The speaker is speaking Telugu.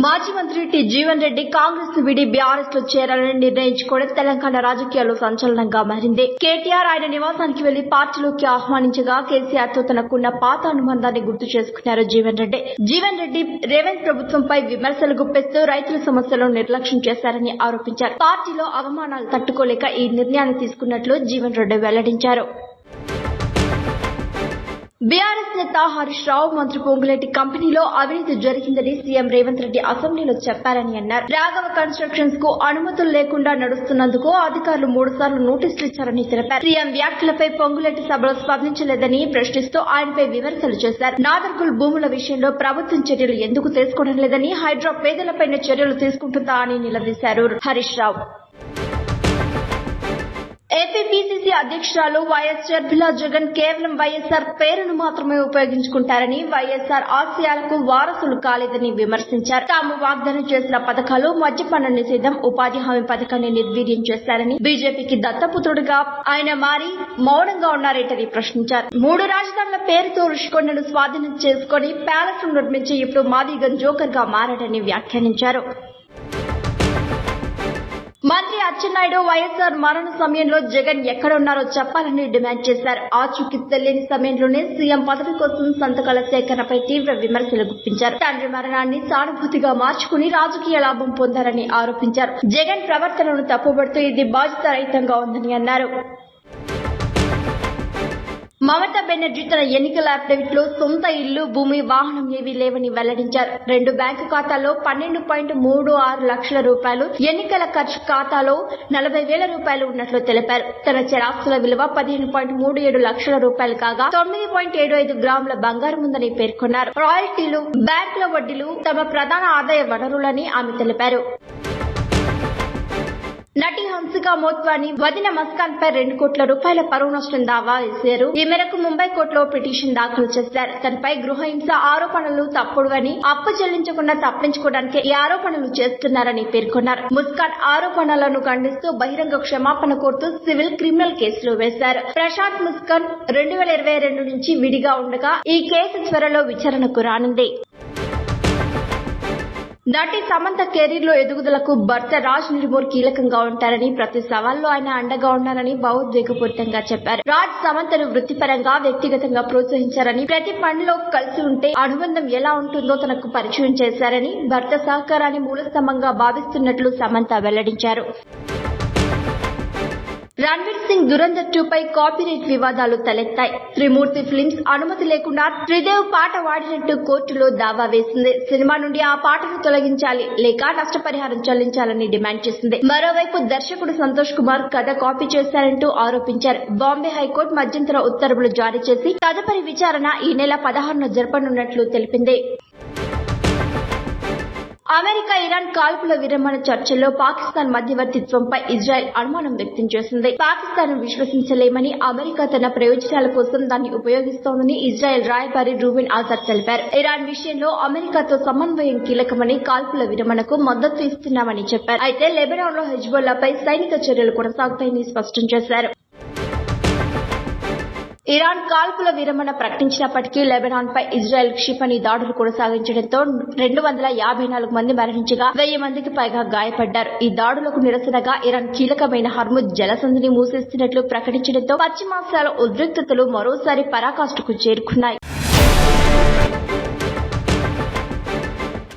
మాజీ మంత్రి టి జీవన్ రెడ్డి కాంగ్రెస్ ను వీడి బీఆర్ఎస్ లో చేరాలని నిర్ణయించుకోవడం తెలంగాణ రాజకీయాల్లో సంచలనంగా మారింది. కేటీఆర్ ఆయన నివాసానికి వెళ్లి పార్టీలోకి ఆహ్వానించగా కేసీఆర్ తో తనకున్న పాత అనుబంధాన్ని గుర్తు చేసుకున్నారు జీవన్ రెడ్డి. జీవన్ రెడ్డి రేవంత్ ప్రభుత్వంపై విమర్శలు గుప్పిస్తూ రైతుల సమస్యలను నిర్లక్ష్యం చేశారని ఆరోపించారు. పార్టీలో అవమానాలు తట్టుకోలేక ఈ నిర్ణయాన్ని తీసుకున్నట్లు జీవన్ రెడ్డి వెల్లడించారు. బీఆర్ఎస్ నేత హరీష్ రావు మంత్రి పొంగులేటి కంపెనీలో అవినీతి జరిగిందని సీఎం రేవంత్ రెడ్డి అసెంబ్లీలో చెప్పారని అన్నారు. రాఘవ కన్స్ట్రక్షన్స్ కు అనుమతులు లేకుండా నడుస్తున్నందుకు అధికారులు 3 సార్లు నోటీసులు ఇచ్చారని తెలిపారు. సీఎం వ్యాఖ్యలపై పొంగులేటి సభలో స్పందించలేదని ప్రశ్నిస్తూ ఆయనపై విమర్శలు చేశారు. నాదర్గుల్ భూముల విషయంలో ప్రభుత్వం చర్యలు ఎందుకు తీసుకోవడం లేదని, హైడ్రా పేదలపై చర్యలు తీసుకుంటుందా అని నిలదీశారు హరీష్ రావు. ఏపీపీసీసీ అధ్యక్షురాలు వైఎస్ షర్మిలా జగన్ కేవలం వైఎస్ఆర్ పేరును మాత్రమే ఉపయోగించుకుంటారని, వైఎస్ఆర్ ఆశయాలకు వారసులు కాలేదని విమర్శించారు. తాము వాగ్దానం చేసిన పథకాలు మద్యపాన నిషేధం, ఉపాధి హామీ పథకాన్ని నిర్వీర్యం చేశారని, బీజేపీకి దత్తపుత్రుడిగా ఆయన మారి మౌనంగా ఉన్నారేటని ప్రశ్నించారు. 3 రాజధానుల పేరుతో రుషికొండను స్వాధీనం చేసుకుని ప్యాలెస్ ను నిర్మించి ఇప్పుడు మాదిగన్ జోకర్ గా మారాడని వ్యాఖ్యానించారు. మంత్రి అచ్చెన్నాయుడు వైఎస్ఆర్ మరణ సమయంలో జగన్ ఎక్కడున్నారో చెప్పాలని డిమాండ్ చేశారు. ఆచూకీ తెలియని సమయంలోనే సీఎం పదవి కోసం సంతకాల సేకరణపై తీవ్ర విమర్శలు గుప్పించారు. తండ్రి మరణాన్ని సానుభూతిగా మార్చుకుని రాజకీయ లాభం పొందారని ఆరోపించారు. జగన్ ప్రవర్తనను తప్పుబడుతూ ఇది బాధ్యతారహితంగా ఉందని అన్నారు. మమతా బెనర్జీ తన ఎన్నికల అఫిడవిట్ లో సొంత ఇల్లు, భూమి, వాహనం ఏవీ లేవని వెల్లడించారు. 2 బ్యాంకు ఖాతాల్లో 12.36 లక్షల రూపాయలు, ఎన్నికల ఖర్చు ఖాతాలో 40,000 రూపాయలు ఉన్నట్లు తెలిపారు. తన చరాస్తుల విలువ 15.37 లక్షల రూపాయలు కాగా 9.75 గ్రాముల బంగారం ఉందని పేర్కొన్నారు. రాయల్టీలు, బ్యాంకుల వడ్డీలు తమ ప్రధాన ఆదాయ వనరులని ఆమె తెలిపారు. నటి హన్సిక మోత్వాని వదిన మస్కాన్ పై 2 కోట్ల రూపాయల పరువు నష్టం దావా వేశారు. ఈ మేరకు ముంబై కోర్టులో పిటిషన్ దాఖలు చేశారు. తనపై గృహహింస ఆరోపణలు తప్పుడువని, అప్పు చెల్లించకుండా తప్పించుకోవడానికి ఈ ఆరోపణలు చేస్తున్నారని పేర్కొన్నారు. ముస్కాన్ ఆరోపణలను ఖండిస్తూ బహిరంగ క్షమాపణ కోరుతూ సివిల్, క్రిమినల్ కేసులు వేశారు. ప్రశాంత్ ముస్కాన్ 2022 నుంచి విడిగా ఉండగా ఈ కేసు త్వరలో విచారణకు రానుంది. నటి సమంత కెరీర్ లో ఎదుగుదలకు భర్త రాజ్ నిర్మోల్ కీలకంగా ఉంటారని, ప్రతి సవాల్లో ఆయన అండగా ఉన్నారని భావోద్వేగపూరితంగా చెప్పారు. రాజ్ సమంతను వృత్తిపరంగా, వ్యక్తిగతంగా ప్రోత్సహించారని, ప్రతి పనిలో కలిసి ఉంటే అనుబంధం ఎలా ఉంటుందో తనకు పరిచయం చేశారని, భర్త సహకారాన్ని మూలస్తంభంగా భావిస్తున్నట్లు సమంత వెల్లడించారు. రణ్వీర్ సింగ్ దురంధర్ 2 పై కాపీరైట్ వివాదాలు తలెత్తాయి. త్రిమూర్తి ఫిల్మ్స్ అనుమతి లేకుండా త్రిదేవ్ పాట వాడినట్టు కోర్టులో దావా వేసింది. సినిమా నుండి ఆ పాటను తొలగించాలి లేక నష్టపరిహారం చెల్లించాలని డిమాండ్ చేసింది. మరోవైపు దర్శకుడు సంతోష్ కుమార్ కథ కాపీ చేశారంటూ ఆరోపించారు. బాంబే హైకోర్టు మధ్యంతర ఉత్తర్వులు జారీ చేసి తదుపరి విచారణ ఈ నెల 16న జరపనున్నట్లు తెలిపింది. అమెరికా ఇరాన్ కాల్పుల విరమణ చర్చల్లో పాకిస్తాన్ మధ్యవర్తిత్వంపై ఇజ్రాయెల్ అనుమానం వ్యక్తం చేసింది. పాకిస్తాన్ విశ్వసించలేమని, అమెరికా తన ప్రయోజనాల కోసం దాన్ని ఉపయోగిస్తోందని ఇజ్రాయెల్ రాయబారి రూబెన్ ఆజాద్ తెలిపారు. ఇరాన్ విషయంలో అమెరికాతో సమన్వయం కీలకమని, కాల్పుల విరమణకు మద్దతు ఇస్తున్నామని చెప్పారు. అయితే లెబనాన్ లో హెజ్బొల్లాపై సైనిక చర్యలు కొనసాగుతాయని స్పష్టం చేశారు. ఇరాన్ కాల్పుల విరమణ ప్రకటించినప్పటికీ లెబనాన్ పై ఇజ్రాయెల్ క్షిపణి దాడులు కొనసాగించడంతో 254 మంది మరణించగా 1000 మందికి పైగా గాయపడ్డారు. ఈ దాడులకు నిరసనగా ఇరాన్ కీలకమైన హర్ముజ్ జలసంధిని మూసేస్తున్నట్లు ప్రకటించడంతో పశ్చిమాసియాలో ఉద్రిక్తతలు మరోసారి పరాకాష్ఠకు చేరుకున్నాయి.